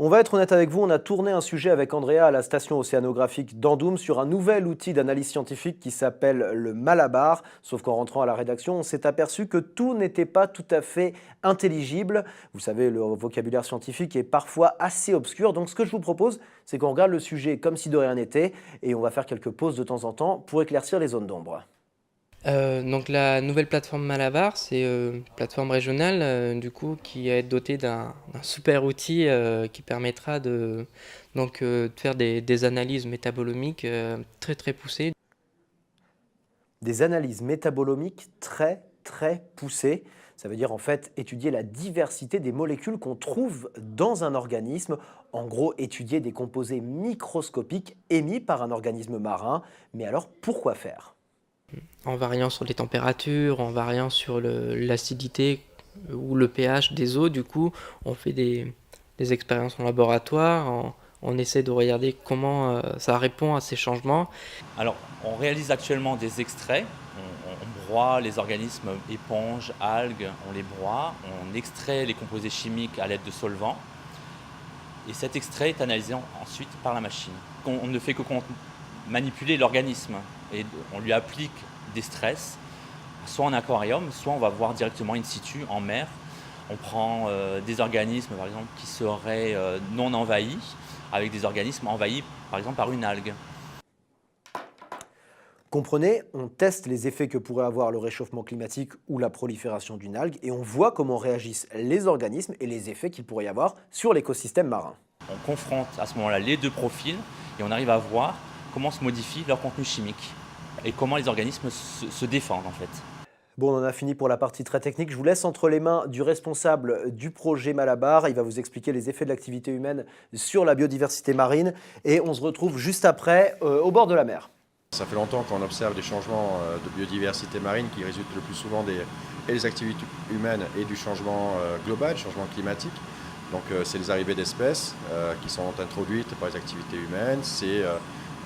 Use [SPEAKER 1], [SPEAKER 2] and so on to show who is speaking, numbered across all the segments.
[SPEAKER 1] On va être honnête avec vous, on a tourné un sujet avec Andrea à la station océanographique d'Andoum sur un nouvel outil d'analyse scientifique qui s'appelle le Malabar. Sauf qu'en rentrant à la rédaction, on s'est aperçu que tout n'était pas tout à fait intelligible. Vous savez, le vocabulaire scientifique est parfois assez obscur. Donc ce que je vous propose, c'est qu'on regarde le sujet comme si de rien n'était et on va faire quelques pauses de temps en temps pour éclaircir les zones d'ombre.
[SPEAKER 2] Donc la nouvelle plateforme Malabar, c'est une plateforme régionale du coup qui est dotée d'un super outil qui permettra de faire des analyses métabolomiques très très poussées.
[SPEAKER 1] Des analyses métabolomiques très poussées. Ça veut dire en fait étudier la diversité des molécules qu'on trouve dans un organisme. En gros, étudier des composés microscopiques émis par un organisme marin. Mais alors, pourquoi faire ?
[SPEAKER 2] En variant sur les températures, en variant sur l'acidité ou le pH des eaux, du coup, on fait des expériences en laboratoire, on essaie de regarder comment ça répond à ces changements.
[SPEAKER 3] Alors, on réalise actuellement des extraits. On broie les organismes éponges, algues, on les broie, on extrait les composés chimiques à l'aide de solvants. Et cet extrait est analysé ensuite par la machine. On ne fait que manipuler l'organisme et on lui applique des stress, soit en aquarium, soit on va voir directement in situ, en mer. On prend des organismes, par exemple, qui seraient non envahis, avec des organismes envahis, par exemple, par une algue.
[SPEAKER 1] Comprenez, on teste les effets que pourrait avoir le réchauffement climatique ou la prolifération d'une algue et on voit comment réagissent les organismes et les effets qu'il pourrait y avoir sur l'écosystème marin.
[SPEAKER 3] On confronte à ce moment-là les deux profils et on arrive à voir comment se modifie leur contenu chimique et comment les organismes se défendent en fait.
[SPEAKER 1] Bon, on en a fini pour la partie très technique. Je vous laisse entre les mains du responsable du projet Malabar. Il va vous expliquer les effets de l'activité humaine sur la biodiversité marine et on se retrouve juste après au bord de la mer.
[SPEAKER 4] Ça fait longtemps qu'on observe des changements de biodiversité marine qui résultent le plus souvent des activités humaines et du changement global, changement climatique. Donc c'est les arrivées d'espèces qui sont introduites par les activités humaines, c'est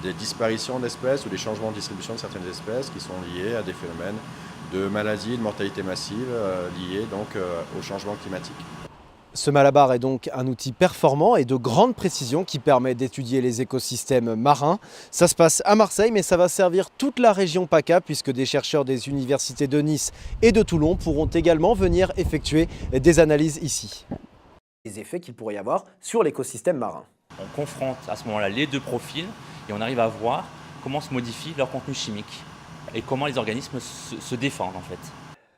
[SPEAKER 4] des disparitions d'espèces ou des changements de distribution de certaines espèces qui sont liés à des phénomènes de maladies, de mortalité massive liés donc au changement climatique.
[SPEAKER 1] Ce Malabar est donc un outil performant et de grande précision qui permet d'étudier les écosystèmes marins. Ça se passe à Marseille, mais ça va servir toute la région PACA puisque des chercheurs des universités de Nice et de Toulon pourront également venir effectuer des analyses ici. Les effets qu'il pourrait y avoir sur l'écosystème marin.
[SPEAKER 3] On confronte à ce moment-là les deux profils et on arrive à voir comment se modifie leur contenu chimique et comment les organismes se défendent en fait.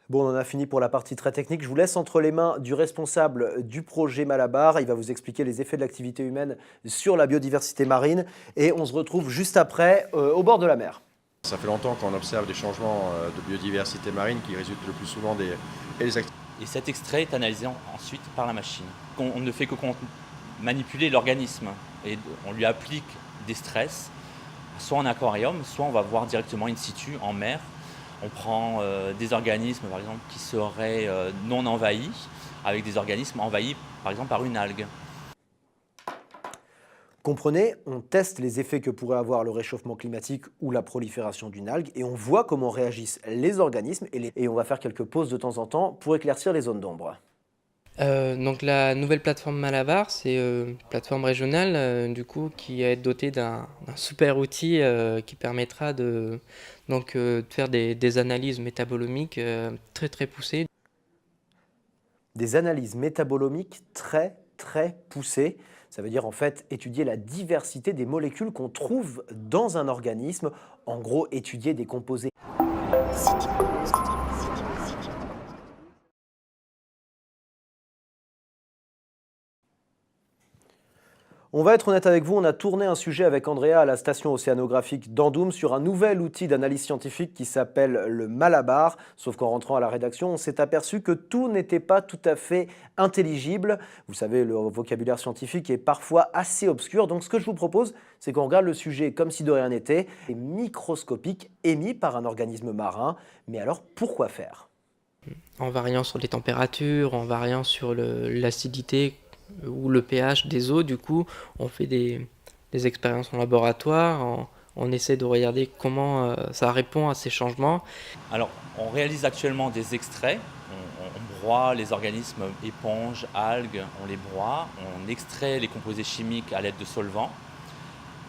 [SPEAKER 1] Bon, on en a fini pour la partie très technique. Je vous laisse entre les mains du responsable du projet Malabar. Il va vous expliquer les effets de l'activité humaine sur la biodiversité marine et on se retrouve juste après au bord de la mer.
[SPEAKER 4] Ça fait longtemps qu'on observe des changements de biodiversité marine qui résultent le plus souvent des activités.
[SPEAKER 3] Et cet extrait est analysé ensuite par la machine. On ne fait que manipuler l'organisme et on lui applique des stress, soit en aquarium, soit on va voir directement in situ, en mer. On prend des organismes, par exemple, qui seraient non envahis, avec des organismes envahis, par exemple, par une algue.
[SPEAKER 1] Comprenez, on teste les effets que pourrait avoir le réchauffement climatique ou la prolifération d'une algue et on voit comment réagissent les organismes et on va faire quelques pauses de temps en temps pour éclaircir les zones d'ombre.
[SPEAKER 2] Donc la nouvelle plateforme Malabar, c'est une plateforme régionale du coup qui est dotée d'un super outil qui permettra de faire des analyses métabolomiques très très poussées.
[SPEAKER 1] Des analyses métabolomiques très poussées. Ça veut dire en fait étudier la diversité des molécules qu'on trouve dans un organisme. En gros, étudier des composés. On va être honnête avec vous, on a tourné un sujet avec Andrea à la station océanographique d'Andoum sur un nouvel outil d'analyse scientifique qui s'appelle le Malabar. Sauf qu'en rentrant à la rédaction, on s'est aperçu que tout n'était pas tout à fait intelligible. Vous savez, le vocabulaire scientifique est parfois assez obscur. Donc ce que je vous propose, c'est qu'on regarde le sujet comme si de rien n'était. C'est microscopique émis par un organisme marin. Mais alors, pourquoi faire ?
[SPEAKER 2] En variant sur les températures, en variant sur l'acidité ou le pH des eaux, du coup, on fait des expériences en laboratoire, On essaie de regarder comment ça répond à ces changements.
[SPEAKER 3] Alors, on réalise actuellement des extraits. On broie les organismes éponges, algues, on les broie, on extrait les composés chimiques à l'aide de solvants.